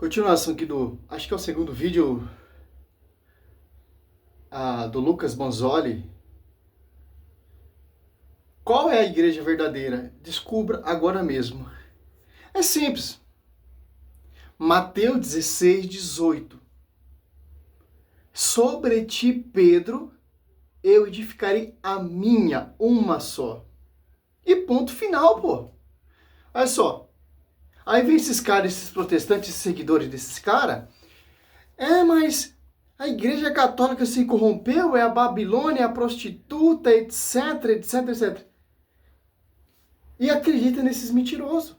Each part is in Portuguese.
Continuação aqui acho que é o segundo vídeo do Lucas Manzoli. Qual é a igreja verdadeira? Descubra agora mesmo. É simples. Mateus 16, 18. Sobre ti, Pedro, eu edificarei a minha, uma só. E ponto final, pô. Olha só. Aí vem esses caras, esses protestantes, esses seguidores desses caras. Mas a igreja católica se corrompeu, é a Babilônia, é a prostituta, etc, etc, etc. E acredita nesses mentirosos.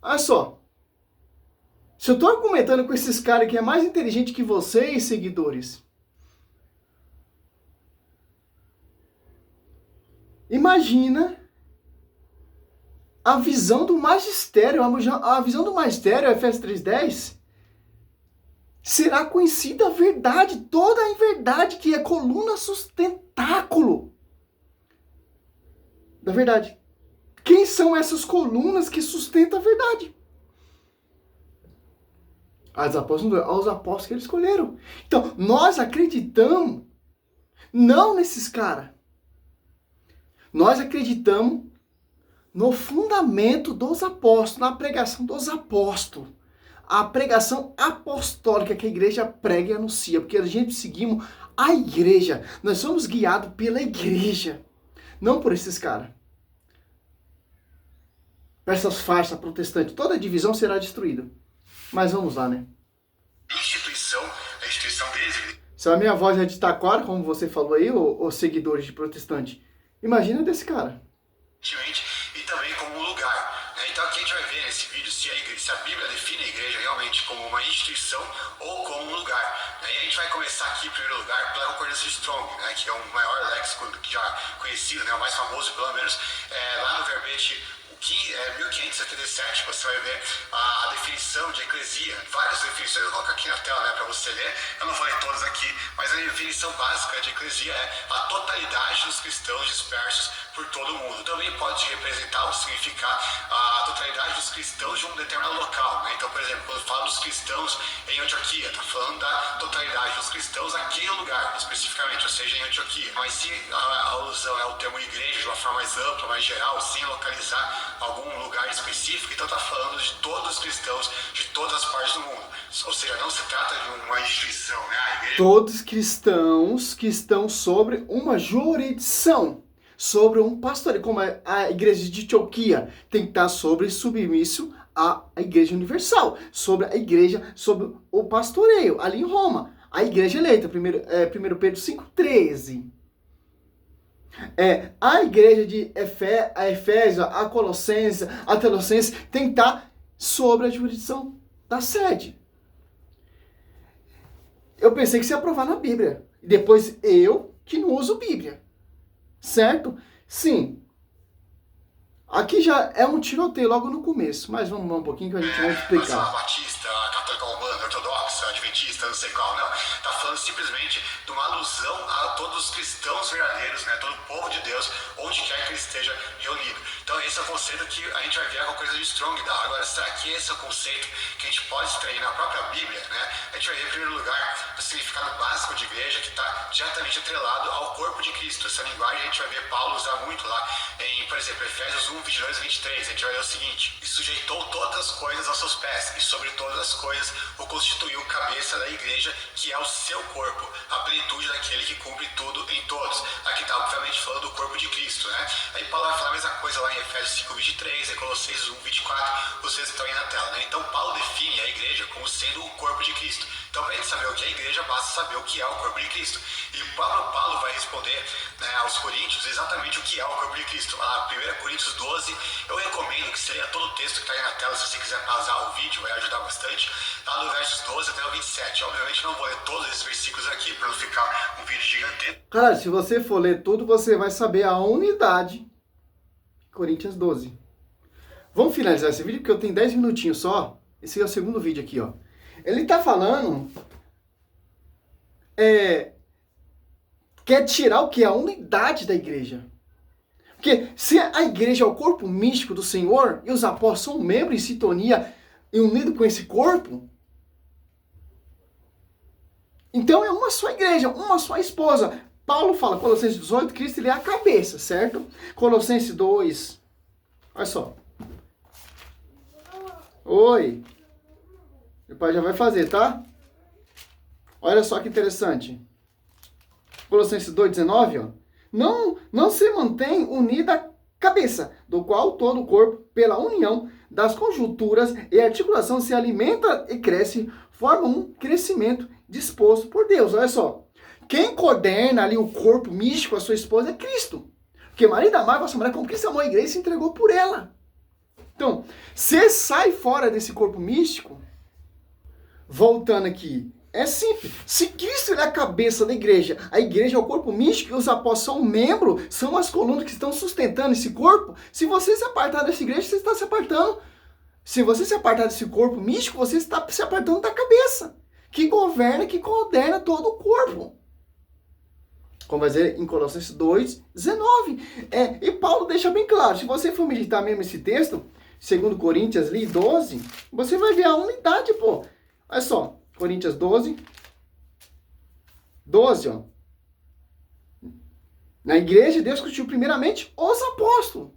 Olha só. Se eu tô argumentando com esses caras que é mais inteligente que vocês, seguidores, imagina a visão do magistério. A visão do magistério, Efésios 3:10, será conhecida a verdade, toda a verdade, que é coluna sustentáculo da verdade. Quem são essas colunas que sustentam a verdade? Aos apóstolos que eles escolheram. Então, nós acreditamos não nesses caras. Nós acreditamos no fundamento dos apóstolos, na pregação dos apóstolos. A pregação apostólica que a igreja prega e anuncia, porque a gente seguimos a igreja. Nós somos guiados pela igreja, não por esses caras. Por essas faixas protestantes. Toda divisão será destruída. Mas vamos lá, né? A instituição deles. Se a minha voz é de taquara, como você falou aí, os seguidores de protestante, imagina desse cara. E também como um lugar. Então aqui a gente vai ver nesse vídeo se a Bíblia define a igreja realmente como uma instituição ou como um lugar. E a gente vai começar aqui, em primeiro lugar, pela concordância de Strong, que é o maior léxico já conhecido, o mais famoso pelo menos, lá no verbete 1577, você vai ver a definição de eclesia, várias definições, eu vou colocar aqui na tela para você ler, eu não vou ler todas aqui, mas a definição básica de eclesia é a totalidade dos cristãos dispersos por todo o mundo. Também pode representar ou significar a totalidade dos cristãos de um determinado local. Então, por exemplo, quando fala dos cristãos em Antioquia, está falando da totalidade dos cristãos naquele lugar, especificamente, ou seja, em Antioquia. Mas se a alusão é o termo igreja de uma forma mais ampla, mais geral, sem localizar algum lugar específico, então está falando de todos os cristãos de todas as partes do mundo. Ou seja, não se trata de uma instituição, A igreja... Todos cristãos que estão sobre uma jurisdição, sobre um pastoreio, como a igreja de Antioquia tem que estar submisso à igreja universal, sobre a igreja, sobre o pastoreio, ali em Roma. A igreja eleita, 1 Pedro 5,13. A igreja de Efésio, a Colossenses, a Tessalonicenses, tem que estar sobre a jurisdição da sede. Eu pensei que você ia aprovar na Bíblia. E depois eu, que não uso Bíblia. Certo? Sim. Aqui já é um tiroteio logo no começo. Mas vamos um pouquinho que a gente vai explicar. Batista, católica romana, ortodoxa, adventista, não sei qual, não. Está falando simplesmente de uma alusão a todos os cristãos verdadeiros, todo o povo de Deus, onde quer que ele esteja reunido. Então esse é o conceito que a gente vai ver com a coisa de Strong dá. Agora, será que esse é o conceito que a gente pode extrair na própria Bíblia, A gente vai ver, em primeiro lugar, o significado básico de igreja, que está diretamente atrelado ao corpo de Cristo. Essa linguagem a gente vai ver Paulo usar muito lá em, por exemplo, Efésios 1, 22 e 23. A gente vai ver o seguinte: e sujeitou todas as coisas aos seus pés, e sobre todas as coisas o constituiu cabeça da igreja, que é o seu corpo, a plenitude daquele que cumpre tudo em todos. Aqui está, obviamente, falando do corpo de Cristo, Aí Paulo vai falar a mesma coisa lá em Efésios 5, 23, em Colossenses 1, 24, vocês estão aí na tela, Então Paulo define a igreja como sendo o corpo de Cristo. Então, para a gente saber o que é a igreja, basta saber o que é o corpo de Cristo. E Paulo vai responder aos Coríntios exatamente o que é o corpo de Cristo. Lá, 1 Coríntios 12, eu recomendo que você leia todo o texto que está aí na tela, se você quiser pausar o vídeo, vai ajudar bastante. Tá no versos 12 até o 27. Obviamente não vou ler todos esses versículos aqui, para não ficar um vídeo gigantesco. Cara, se você for ler tudo, você vai saber a unidade. Coríntios 12. Vamos finalizar esse vídeo, porque eu tenho 10 minutinhos só. Esse é o segundo vídeo aqui, ó. Ele tá falando... quer tirar o que? A unidade da igreja. Porque se a igreja é o corpo místico do Senhor, e os apóstolos são membros em sintonia e unidos com esse corpo, Então é uma só igreja, uma só esposa. Paulo fala, Colossenses 18, Cristo ele é a cabeça, certo? Colossenses 2, olha só. Oi. Meu pai já vai fazer, tá? Olha só que interessante. Colossenses 2,19, ó. Não se mantém unida a cabeça, do qual todo o corpo, pela união das conjunturas e articulação, se alimenta e cresce, forma um crescimento disposto por Deus. Olha só. Quem coordena ali o corpo místico, a sua esposa, é Cristo. Porque marido amava a sua mulher como Cristo amou a igreja e se entregou por ela. Então, você sai fora desse corpo místico, voltando aqui, é simples. Se Cristo é a cabeça da igreja, a igreja é o corpo místico e os apóstolos são membros, são as colunas que estão sustentando esse corpo, se você se apartar dessa igreja, você está se apartando. Se você se apartar desse corpo místico, você está se apartando da cabeça, que governa, que coordena todo o corpo. Como vai dizer em Colossenses 2,19. E Paulo deixa bem claro, se você for meditar mesmo esse texto, 2 Coríntios ali, 12, você vai ver a unidade, pô. Olha só, Coríntios 12, ó. Na igreja, Deus constituiu primeiramente os apóstolos.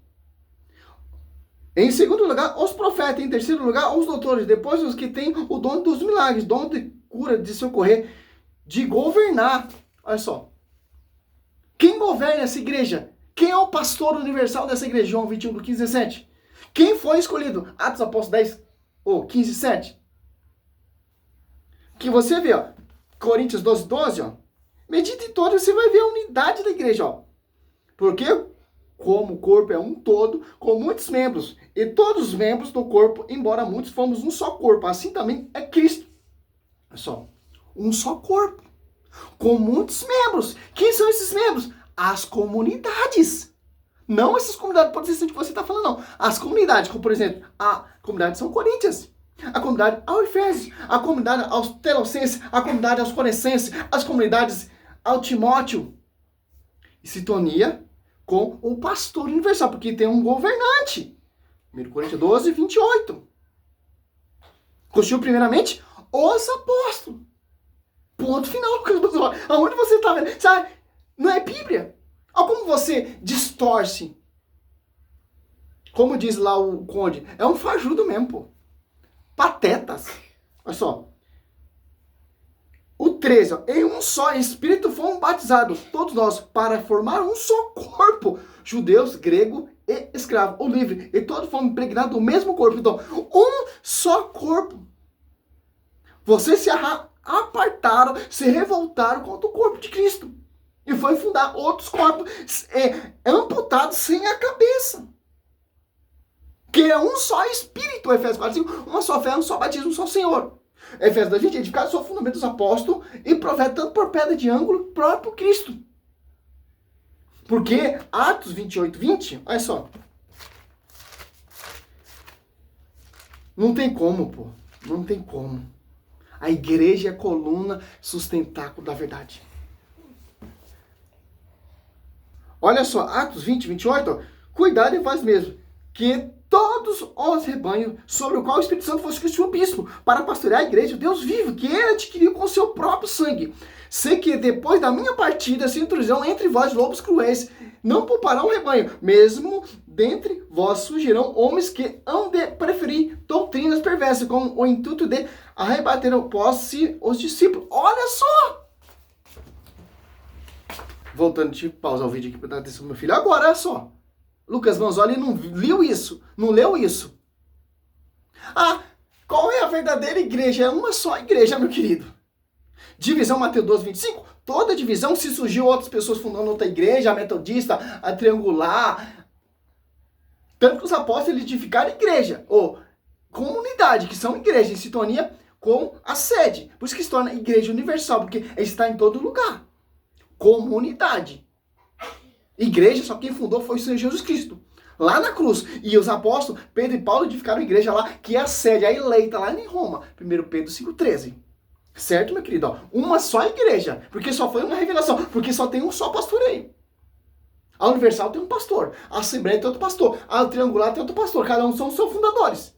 Em segundo lugar, os profetas. Em terceiro lugar, os doutores. Depois, os que têm o dom dos milagres, dom de cura, de socorrer, de governar. Olha só. Quem governa essa igreja? Quem é o pastor universal dessa igreja? João 21, 15, 17. Quem foi escolhido? Atos Apóstolos 10, 15, 7. Que você vê, ó. Coríntios 12, 12, ó. Medite em todo, você vai ver a unidade da igreja, ó. Porque, como o corpo é um todo, com muitos membros, e todos os membros do corpo, embora muitos, fomos um só corpo. Assim também é Cristo. Olha só. Um só corpo. Com muitos membros. Quem são esses membros? As comunidades. Não essas comunidades protestantes que você está falando, não. As comunidades, como por exemplo, a comunidade de São Coríntios, a comunidade ao Efésios, a comunidade aos Telossenses, a comunidade aos Corescenses, as comunidades ao Timóteo. E sintonia com o pastor universal, porque tem um governante. 1 Coríntios 12, 28. Constituiu primeiramente os apóstolos. Ponto final. Aonde você está vendo? Sabe? Não é Bíblia. Olha como você distorce. Como diz lá o Conde, é um fajudo mesmo, pô. Patetas. Olha só. O 13, ó. Em um só Espírito fomos batizados, todos nós, para formar um só corpo. Judeus, grego e escravo, ou livre. E todos fomos impregnados do mesmo corpo. Então, um só corpo. Vocês se apartaram, se revoltaram contra o corpo de Cristo. E foi fundar outros corpos amputados sem a cabeça. Que é um só Espírito, Efésios 4:5, uma só fé, um só batismo, um só Senhor. Efésios 2:20, edificado sobre o fundamento dos apóstolos e profeta, tanto por pedra de ângulo, próprio Cristo. Porque Atos 28:20, olha só. Não tem como, pô. Não tem como. A igreja é a coluna sustentáculo da verdade. Olha só, Atos 20, 28, ó. Cuidado em vós mesmos, que todos os rebanhos sobre o qual o Espírito Santo fosse Cristo o bispo, para pastorear a igreja, o Deus vivo, que ele adquiriu com seu próprio sangue. Sei que depois da minha partida se introduzirão entre vós lobos cruéis, não pouparão o rebanho, mesmo dentre vós surgirão homens que hão de preferir doutrinas perversas, com o intuito de arrebater ao posse os discípulos. Olha só! Voltando, tipo, pausar o vídeo aqui para dar atenção pro meu filho. Agora, olha só. Lucas Manzoli não leu isso, não leu isso. Ah, qual é a verdadeira igreja? É uma só igreja, meu querido. Divisão, Mateus 12, 25. Toda divisão, se surgiu outras pessoas fundando outra igreja, a metodista, a triangular. Tanto que os apóstolos edificaram igreja, ou comunidade, que são igrejas em sintonia com a sede. Por isso que se torna igreja universal, porque está em todo lugar. Comunidade. Igreja, só quem fundou foi o Senhor Jesus Cristo. Lá na cruz. E os apóstolos, Pedro e Paulo, edificaram a igreja lá, que é a sede, a eleita lá em Roma. 1 Pedro 5,13. Certo, meu querido? Ó, uma só igreja. Porque só foi uma revelação. Porque só tem um só pastor aí. A Universal tem um pastor. A Assembleia tem outro pastor. A Triangular tem outro pastor. Cada um são os seus fundadores.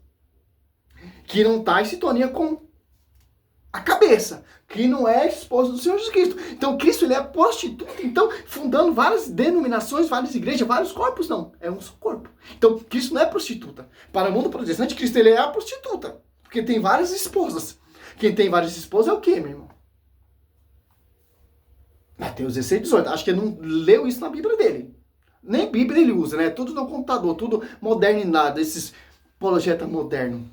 Que não está em sintonia com a cabeça, que não é a esposa do Senhor Jesus Cristo. Então Cristo ele é prostituta, então fundando várias denominações, várias igrejas, vários corpos, não, é um só corpo. Então Cristo não é prostituta. Para o mundo protestante, Cristo ele é a prostituta, porque tem várias esposas. Quem tem várias esposas é o quê, meu irmão? Mateus 16, 18. Acho que ele não leu isso na Bíblia dele. Nem Bíblia ele usa, né? Tudo no computador, tudo modernidade, esses apologeta moderno.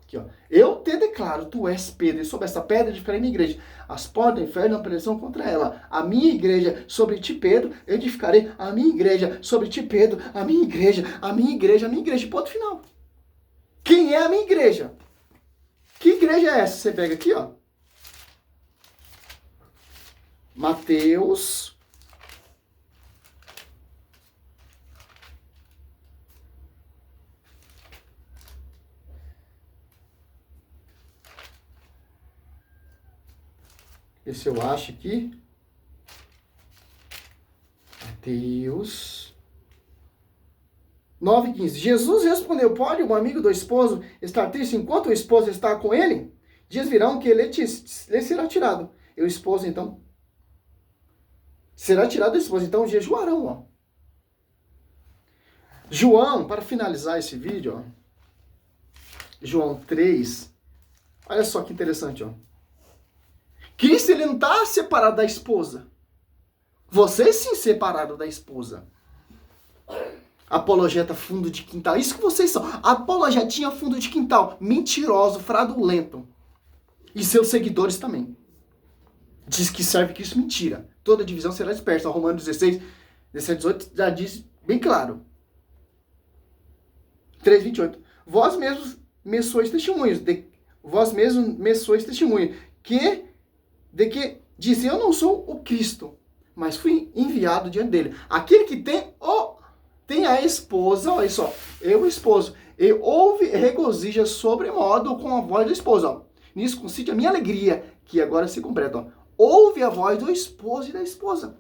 Aqui, ó. Eu te declaro, tu és Pedro, e sobre essa pedra edificarei minha igreja. As portas do inferno não prevalecerão contra ela. A minha igreja, sobre ti, Pedro, eu edificarei a minha igreja, sobre ti, Pedro, a minha igreja, a minha igreja, a minha igreja. Ponto final. Quem é a minha igreja? Que igreja é essa? Você pega aqui, ó. Mateus. Esse eu acho aqui. Mateus 9,15. Jesus respondeu: pode um amigo do esposo estar triste enquanto o esposo está com ele? Dias virão que ele será tirado. E o esposo, então, será tirado do esposo. Então, jejuarão, ó. João, para finalizar esse vídeo, ó. João 3. Olha só que interessante, ó. Cristo, ele não está separado da esposa. Vocês sim separaram da esposa. Apologeta fundo de quintal. Isso que vocês são. Apologetinha fundo de quintal. Mentiroso, fraudulento. E seus seguidores também. Diz que serve Cristo, mentira. Toda divisão será dispersa. Romanos 16, 17, 18 já diz bem claro. 3, 28. Vós mesmos me sois testemunhos. Vós mesmos me sois testemunhos. De que disse, eu não sou o Cristo, mas fui enviado diante dele. Aquele que tem a esposa, olha só, eu esposo, e ouve e regozija sobremodo com a voz do esposo. Ó. Nisso consiste a minha alegria, que agora se completa. Ó. Ouve a voz do esposo e da esposa.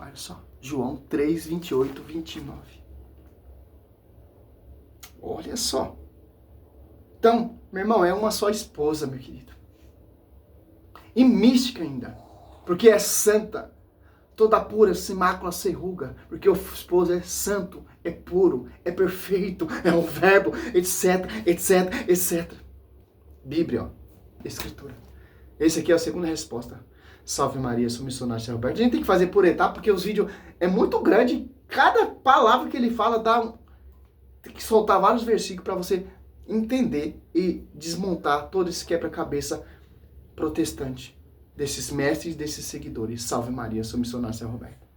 Olha só, João 3, 28, 29. Olha só. Então, meu irmão, é uma só esposa, meu querido. E mística ainda. Porque é santa. Toda pura, sem mácula, sem ruga. Porque o esposo é santo, é puro, é perfeito, é um verbo, etc, etc, etc. Bíblia, ó. Escritura. Esse aqui é a segunda resposta. Salve Maria, sou missionário de Roberto. A gente tem que fazer por etapa, porque os vídeos é muito grande. Cada palavra que ele fala tem que soltar vários versículos para você entender e desmontar todo esse quebra-cabeça protestante desses mestres, desses seguidores. Salve Maria, sou missionário Roberto.